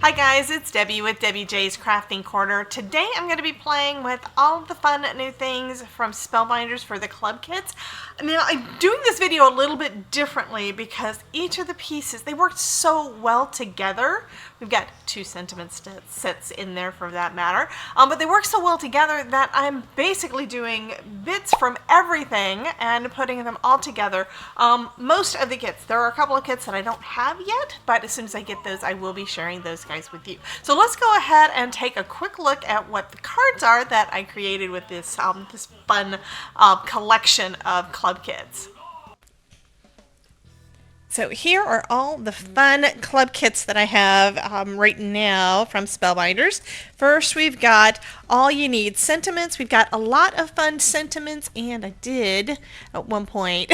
Hi guys, it's Debbie with Debbie J's Crafting Corner. Today I'm going to be playing with all of the fun new things from Spellbinders for the club kits. Now I'm doing this video a little bit differently because each of the pieces, they work so well together. We've got two sentiment sets in there for that matter, but they work so well together that I'm basically doing bits from everything and putting them all together. Most of the kits, there are a couple of kits that I don't have yet, but as soon as I get those I will be sharing those guys with you. So let's go ahead and take a quick look at what the cards are that I created with this this fun collection of club kits. So here are all the fun club kits that I have right now from Spellbinders. First, we've got All You Need Sentiments. We've got a lot of fun sentiments, and I did at one point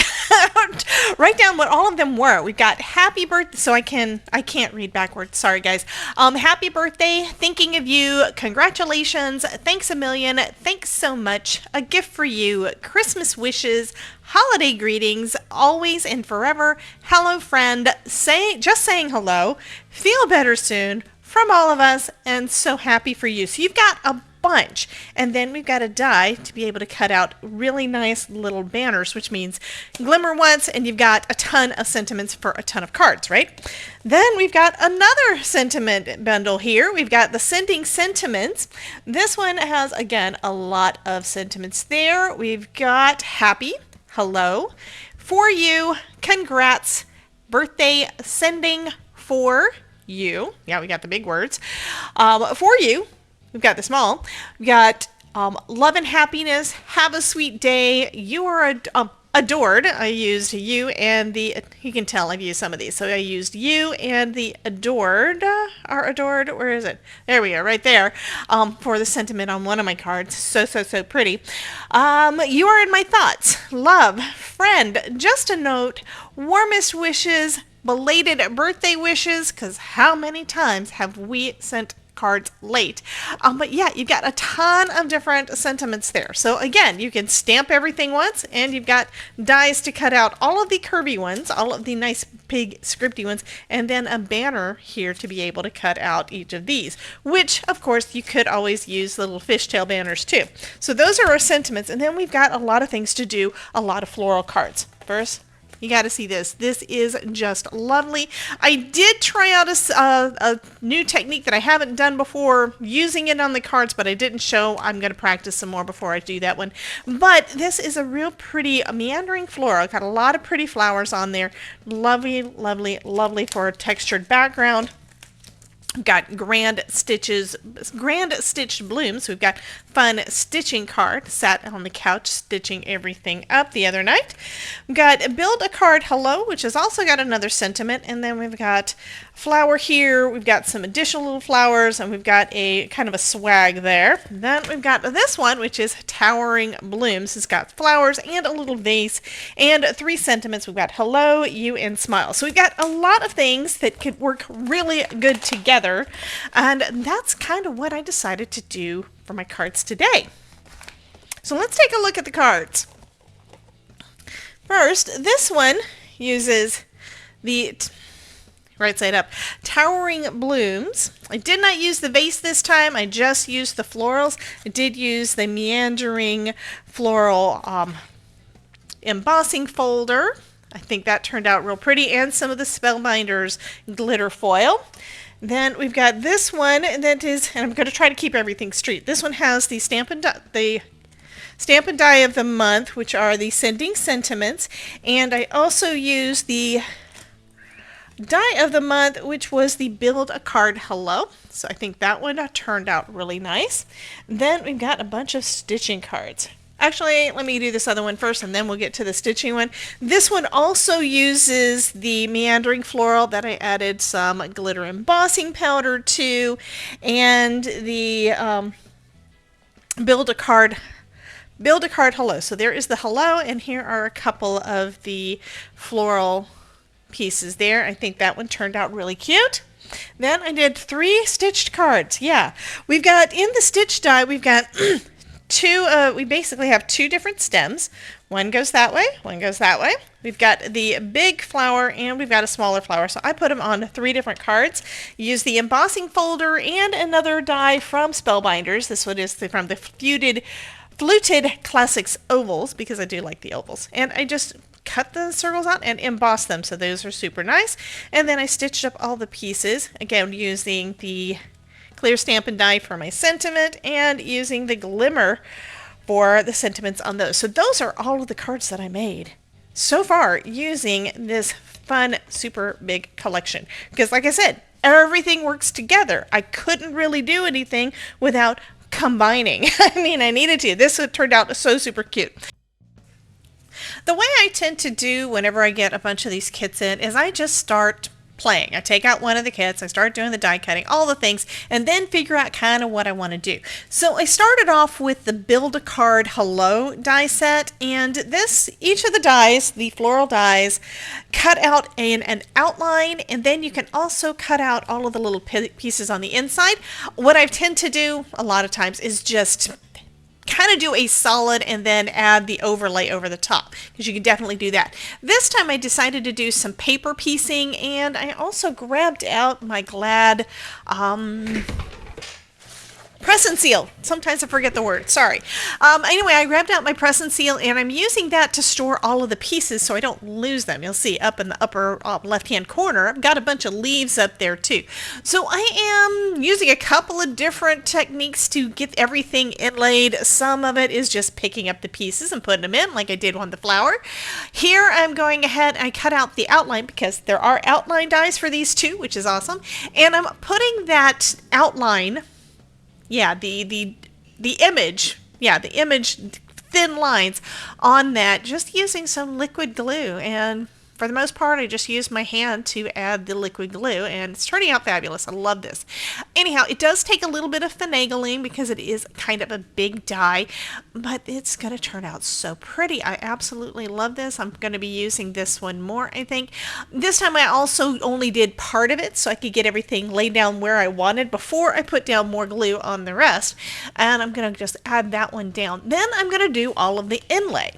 write down what all of them were. We've got Happy Birthday, so I can't read backwards. Sorry, guys. Happy birthday, thinking of you, congratulations, thanks a million, thanks so much, a gift for you, Christmas wishes, holiday greetings, always and forever, hello friend, just saying hello, feel better soon, from all of us, and so happy for you. So you've got a bunch, and then we've got a die to be able to cut out really nice little banners, which means glimmer once, and you've got a ton of sentiments for a ton of cards, right? Then we've got another sentiment bundle here. We've got the Sending Sentiments. This one has, again, a lot of sentiments there. We've got happy, hello, for you, congrats, birthday, sending for you. Yeah, we got the big words. For you, we've got the small. We've got love and happiness, have a sweet day, you are adored. I used you and you can tell I've used some of these. So I used you and the adored, where is it? There we are, right there, for the sentiment on one of my cards. So pretty. You are in my thoughts, love, friend, just a note, warmest wishes, belated birthday wishes, because how many times have we sent cards late? But yeah, you've got a ton of different sentiments there. So again, you can stamp everything once, and you've got dies to cut out all of the curvy ones, all of the nice big scripty ones, and then a banner here to be able to cut out each of these, which of course you could always use the little fishtail banners too. So those are our sentiments, and then we've got a lot of things to do, a lot of floral cards. First, you got to see this. This is just lovely. I did try out a new technique that I haven't done before, using it on the cards, but I didn't show. I'm going to practice some more before I do that one. But this is a real pretty meandering floral. Got a lot of pretty flowers on there. Lovely, lovely, lovely for a textured background. We've got grand stitched blooms. We've got fun stitching card. Sat on the couch stitching everything up the other night. We've got build a card hello, which has also got another sentiment. And then we've got flower here. We've got some additional little flowers, and we've got a kind of a swag there. Then we've got this one, which is towering blooms. It's got flowers and a little vase and three sentiments. We've got hello, you, and smile. So we've got a lot of things that could work really good together. And that's kind of what I decided to do for my cards today. So let's take a look at the cards. First, this one uses the right side up towering blooms. I did not use the vase this time. I just used the florals. I did use the meandering floral embossing folder. I think that turned out real pretty, and some of the Spellbinders glitter foil. Then we've got this one that is, and I'm going to try to keep everything straight. This one has the Stamp and Die of the month, which are the Sending Sentiments, and I also used the Die of the month, which was the Build a Card Hello. So I think that one turned out really nice. Then we've got a bunch of stitching cards. Actually, let me do this other one first, and then we'll get to the stitching one. This one also uses the meandering floral that I added some glitter embossing powder to, and the Build a Card Hello. So there is the hello, and here are a couple of the floral pieces there. I think that one turned out really cute. Then I did 3 stitched cards. Yeah, we've got in the stitch die, we've got we basically have two different stems. One goes that way, one goes that way. We've got the big flower and we've got a smaller flower. So I put them on 3 different cards. Use the embossing folder and another die from Spellbinders. This one is from the Fluted Classics ovals, because I do like the ovals. And I just cut the circles out and emboss them, so those are super nice. And then I stitched up all the pieces, again using the clear Stampin' Die for my sentiment and using the glimmer for the sentiments on those. So those are all of the cards that I made so far using this fun super big collection, because like I said, everything works together. I couldn't really do anything without combining. I mean, I needed to. This turned out so super cute. The way I tend to do whenever I get a bunch of these kits in is I just start playing. I take out one of the kits, I start doing the die cutting, all the things, and then figure out kind of what I want to do. So I started off with the Build a Card Hello die set, and each of the dies, the floral dies, cut out an outline, and then you can also cut out all of the little pieces on the inside. What I tend to do a lot of times is just kind of do a solid and then add the overlay over the top, because you can definitely do that. This time I decided to do some paper piecing, and I also grabbed out my Glad press and seal. Sometimes I forget the word, sorry. Anyway, I grabbed out my press and seal, and I'm using that to store all of the pieces so I don't lose them. You'll see up in the upper left-hand corner, I've got a bunch of leaves up there too. So I am using a couple of different techniques to get everything inlaid. Some of it is just picking up the pieces and putting them in like I did on the flower. Here I'm going ahead, I cut out the outline because there are outline dies for these too, which is awesome. And I'm putting that outline, the image, the image thin lines on that, just using some liquid glue. And for the most part, I just used my hand to add the liquid glue, and it's turning out fabulous. I love this. Anyhow, it does take a little bit of finagling because it is kind of a big die, but it's going to turn out so pretty. I absolutely love this. I'm going to be using this one more, I think. This time I also only did part of it so I could get everything laid down where I wanted before I put down more glue on the rest. And I'm going to just add that one down. Then I'm going to do all of the inlay.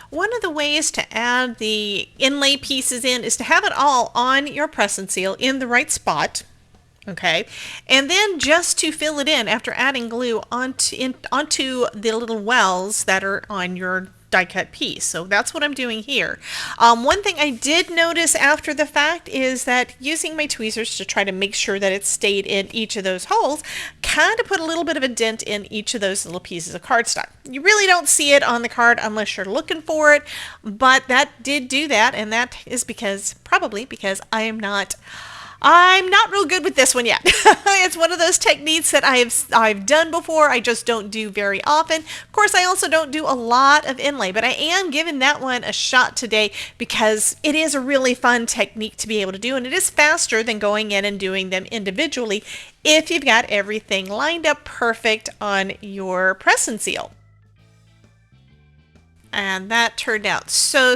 One of the ways to add the inlay pieces in is to have it all on your press and seal in the right spot, okay? And then just to fill it in after adding glue onto the little wells that are on your die cut piece. So that's what I'm doing here. One thing I did notice after the fact is that using my tweezers to try to make sure that it stayed in each of those holes kind of put a little bit of a dent in each of those little pieces of cardstock. You really don't see it on the card unless you're looking for it, but that did do that, and that is probably because I'm not real good with this one yet. It's one of those techniques that I've done before, I just don't do very often. Of course, I also don't do a lot of inlay, but I am giving that one a shot today because it is a really fun technique to be able to do, and it is faster than going in and doing them individually if you've got everything lined up perfect on your press and seal. And that turned out so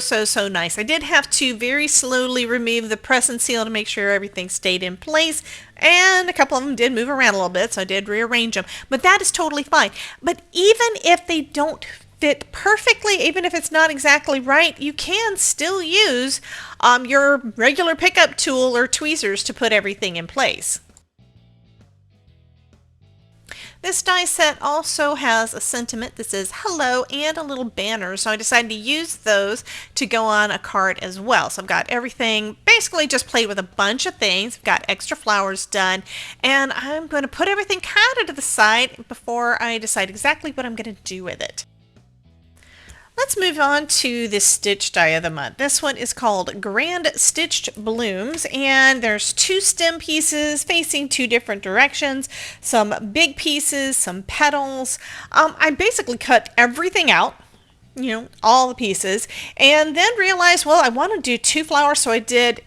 nice. I did have to very slowly remove the press and seal to make sure everything stayed in place, and a couple of them did move around a little bit, so I did rearrange them, but that is totally fine. But even if they don't fit perfectly, even if it's not exactly right, you can still use your regular pickup tool or tweezers to put everything in place. This die set also has a sentiment that says hello and a little banner, so I decided to use those to go on a card as well. So I've got everything, basically just played with a bunch of things. I've got extra flowers done, and I'm going to put everything kind of to the side before I decide exactly what I'm going to do with it. Let's move on to the stitch die of the month. This one is called Grand Stitched Blooms, and there's 2 stem pieces facing 2 different directions, some big pieces, some petals. I basically cut everything out, all the pieces, and then realized, well, I want to do 2 flowers, so I did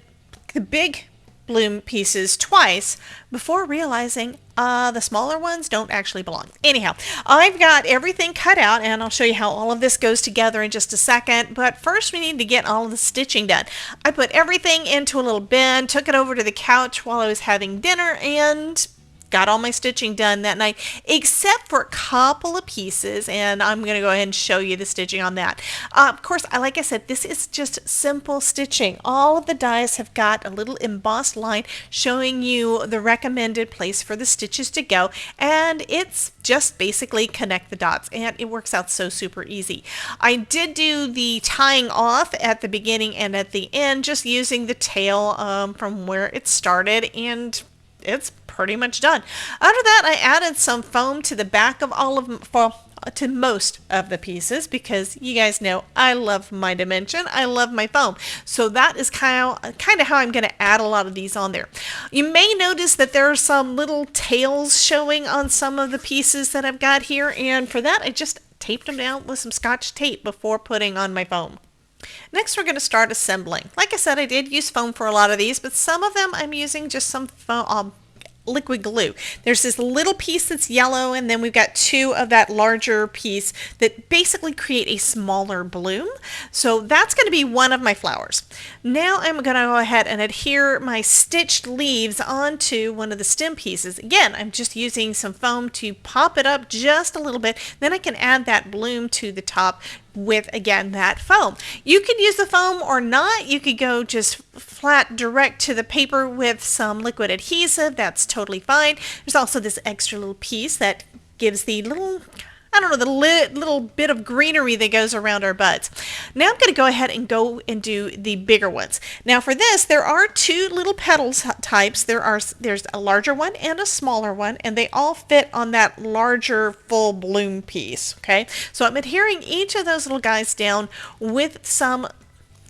the big bloom pieces twice before realizing the smaller ones don't actually belong. Anyhow, I've got everything cut out, and I'll show you how all of this goes together in just a second, but first we need to get all of the stitching done. I put everything into a little bin, took it over to the couch while I was having dinner, and got all my stitching done that night, except for a couple of pieces, and I'm going to go ahead and show you the stitching on that. Of course, like I said, this is just simple stitching. All of the dies have got a little embossed line showing you the recommended place for the stitches to go, and it's just basically connect the dots, and it works out so super easy. I did do the tying off at the beginning and at the end, just using the tail from where it started, and it's pretty much done. After that, I added some foam to the back of all of them, to most of the pieces, because you guys know I love my dimension. I love my foam. So that is kind of how I'm going to add a lot of these on there. You may notice that there are some little tails showing on some of the pieces that I've got here, and for that I just taped them down with some Scotch tape before putting on my foam. Next, we're going to start assembling. Like I said, I did use foam for a lot of these, but some of them I'm using just some foam, liquid glue. There's this little piece that's yellow, and then we've got two of that larger piece that basically create a smaller bloom. So that's going to be one of my flowers. Now I'm going to go ahead and adhere my stitched leaves onto one of the stem pieces. Again, I'm just using some foam to pop it up just a little bit. Then I can add that bloom to the top with, again, that foam. You could use the foam or not. You could go just flat direct to the paper with some liquid adhesive. That's totally fine. There's also this extra little piece that gives the little, I don't know, the little bit of greenery that goes around our buds. Now I'm going to go ahead and do the bigger ones. Now for this, there are two little petal types. There's a larger one and a smaller one, and they all fit on that larger full bloom piece. Okay, so I'm adhering each of those little guys down with some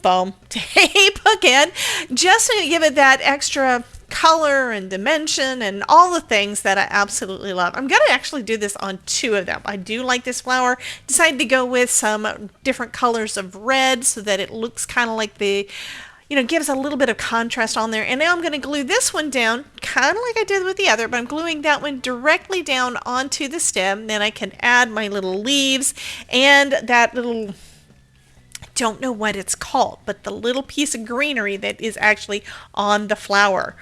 foam tape again, just to give it that extra color and dimension and all the things that I absolutely love. I'm going to actually do this on two of them. I do like this flower. Decided to go with some different colors of red so that it looks kind of like the, gives a little bit of contrast on there. And now I'm going to glue this one down, kind of like I did with the other, but I'm gluing that one directly down onto the stem. Then I can add my little leaves and that little, don't know what it's called, but the little piece of greenery that is actually on the flower.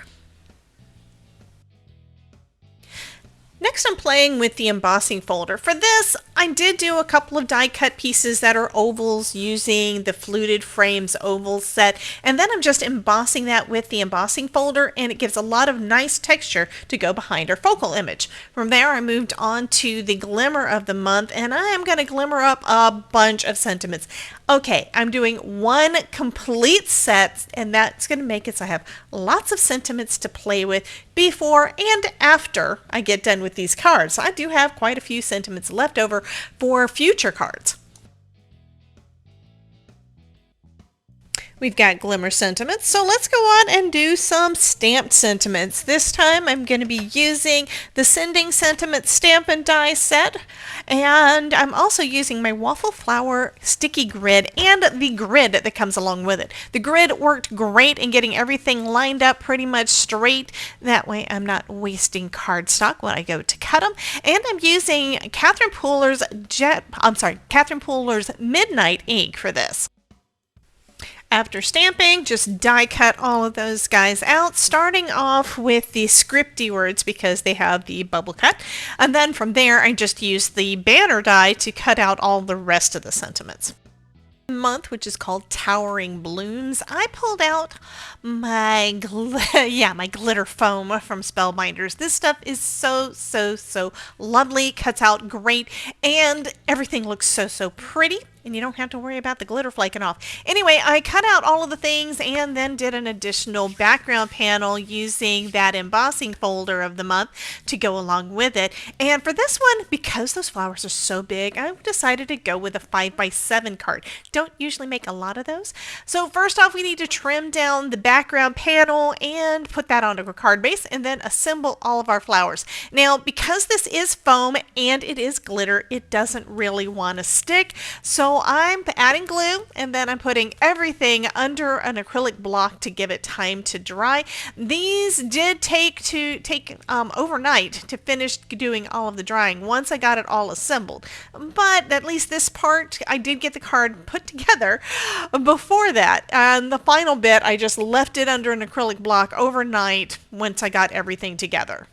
Next, I'm playing with the embossing folder. For this, I did do a couple of die cut pieces that are ovals using the Fluted Frames oval set, and then I'm just embossing that with the embossing folder, and it gives a lot of nice texture to go behind our focal image. From there, I moved on to the Glimmer of the Month, and I am going to glimmer up a bunch of sentiments. Okay, I'm doing one complete set, and that's going to make it so I have lots of sentiments to play with before and after I get done with these cards. So I do have quite a few sentiments left over for future cards. We've got glimmer sentiments, so let's go on and do some stamped sentiments. This time I'm going to be using the Sending Sentiment Stamp and Die set, and I'm also using my Waffle Flower sticky grid and the grid that comes along with it. The grid worked great in getting everything lined up pretty much straight. That way I'm not wasting cardstock when I go to cut them. And I'm using Catherine Pooler's Midnight ink for this. After stamping, just die cut all of those guys out, starting off with the scripty words because they have the bubble cut. And then from there, I just used the banner die to cut out all the rest of the sentiments. Month, which is called Towering Blooms, I pulled out my glitter foam from Spellbinders. This stuff is so lovely, cuts out great, and everything looks so pretty. And you don't have to worry about the glitter flaking off. Anyway, I cut out all of the things and then did an additional background panel using that embossing folder of the month to go along with it. And for this one, because those flowers are so big, I decided to go with a 5x7 card. Don't usually make a lot of those. So first off, we need to trim down the background panel and put that onto a card base and then assemble all of our flowers. Now, because this is foam and it is glitter, it doesn't really want to stick. So I'm adding glue, and then I'm putting everything under an acrylic block to give it time to dry. These did take overnight to finish doing all of the drying once I got it all assembled. But at least this part, I did get the card put together before that. And the final bit, I just left it under an acrylic block overnight once I got everything together.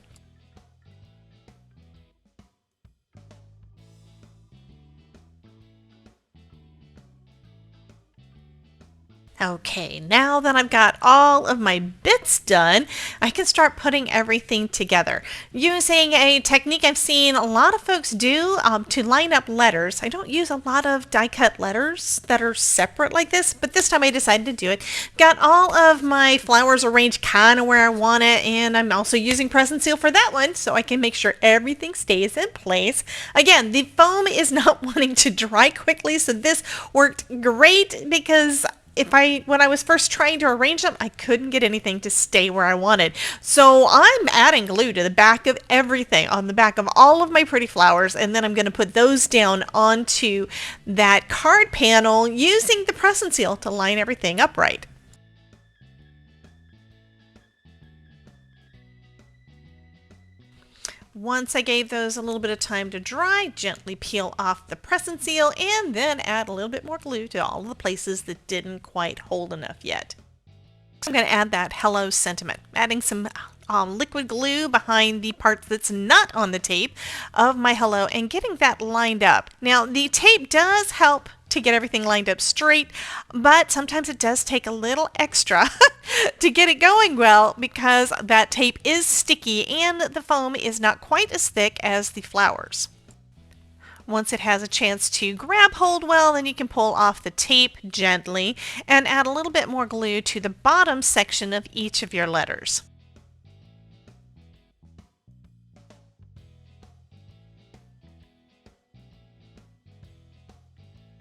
Okay, now that I've got all of my bits done, I can start putting everything together using a technique I've seen a lot of folks do to line up letters. I don't use a lot of die cut letters that are separate like this, but this time I decided to do it. Got all of my flowers arranged kind of where I want it, and I'm also using press and seal for that one so I can make sure everything stays in place. Again, the foam is not wanting to dry quickly, so this worked great because when I was first trying to arrange them, I couldn't get anything to stay where I wanted. So I'm adding glue to the back of everything, on the back of all of my pretty flowers, and then I'm going to put those down onto that card panel using the press and seal to line everything up right. Once I gave those a little bit of time to dry, gently peel off the press and seal and then add a little bit more glue to all the places that didn't quite hold enough yet. So I'm going to add that hello sentiment, adding some liquid glue behind the part that's not on the tape of my hello and getting that lined up. Now the tape does help to get everything lined up straight, but sometimes it does take a little extra to get it going well because that tape is sticky and the foam is not quite as thick as the flowers. Once it has a chance to grab hold well, then you can pull off the tape gently and add a little bit more glue to the bottom section of each of your letters.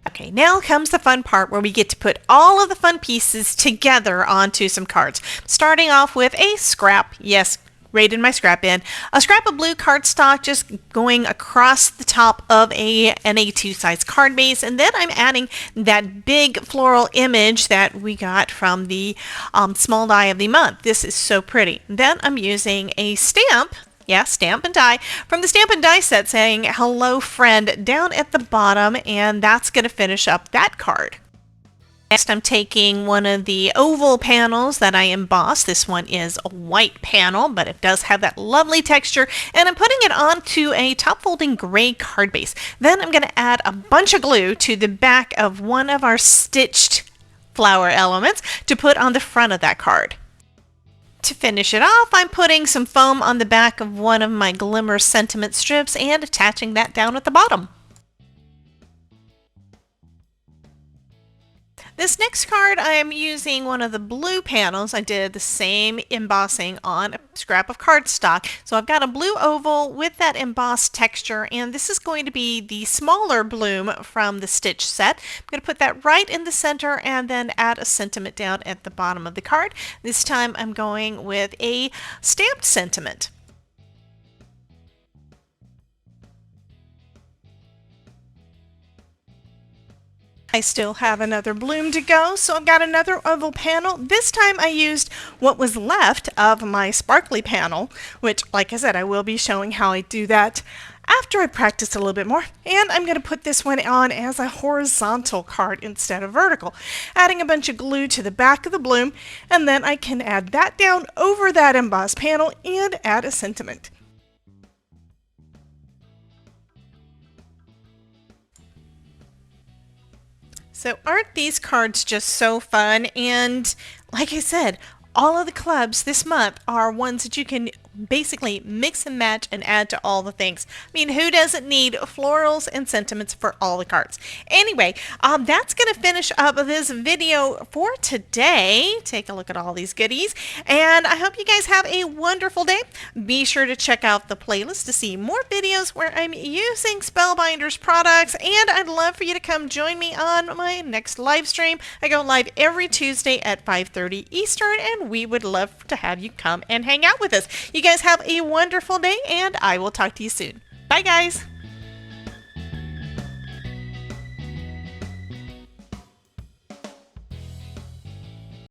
Okay, now comes the fun part where we get to put all of the fun pieces together onto some cards. Starting off with a scrap, yes, right in my scrap bin, a scrap of blue cardstock just going across the top of an A2 size card base, and then I'm adding that big floral image that we got from the small die of the month. This is so pretty. Then I'm using a stamp. Yeah, stamp and die from the stamp and die set saying hello friend down at the bottom, and that's going to finish up that card. Next, I'm taking one of the oval panels that I embossed. This one is a white panel, but it does have that lovely texture, and I'm putting it onto a top folding gray card base. Then I'm going to add a bunch of glue to the back of one of our stitched flower elements to put on the front of that card. To finish it off, I'm putting some foam on the back of one of my glimmer sentiment strips and attaching that down at the bottom. This next card, I am using one of the blue panels. I did the same embossing on a scrap of cardstock. So I've got a blue oval with that embossed texture, and this is going to be the smaller bloom from the stitch set. I'm going to put that right in the center and then add a sentiment down at the bottom of the card. This time I'm going with a stamped sentiment. I still have another bloom to go, so I've got another oval panel. This time I used what was left of my sparkly panel, which, like I said, I will be showing how I do that after I practice a little bit more. And I'm going to put this one on as a horizontal card instead of vertical, adding a bunch of glue to the back of the bloom, and then I can add that down over that embossed panel and add a sentiment. So aren't these cards just so fun? And like I said, all of the clubs this month are ones that you can basically mix and match and add to all the things. I mean, who doesn't need florals and sentiments for all the cards? Anyway, that's going to finish up this video for today. Take a look at all these goodies, and I hope you guys have a wonderful day. Be sure to check out the playlist to see more videos where I'm using Spellbinders products, and I'd love for you to come join me on my next live stream. I go live every Tuesday at 5:30 Eastern, and we would love to have you come and hang out with us. You guys have a wonderful day, and I will talk to you soon. Bye, guys.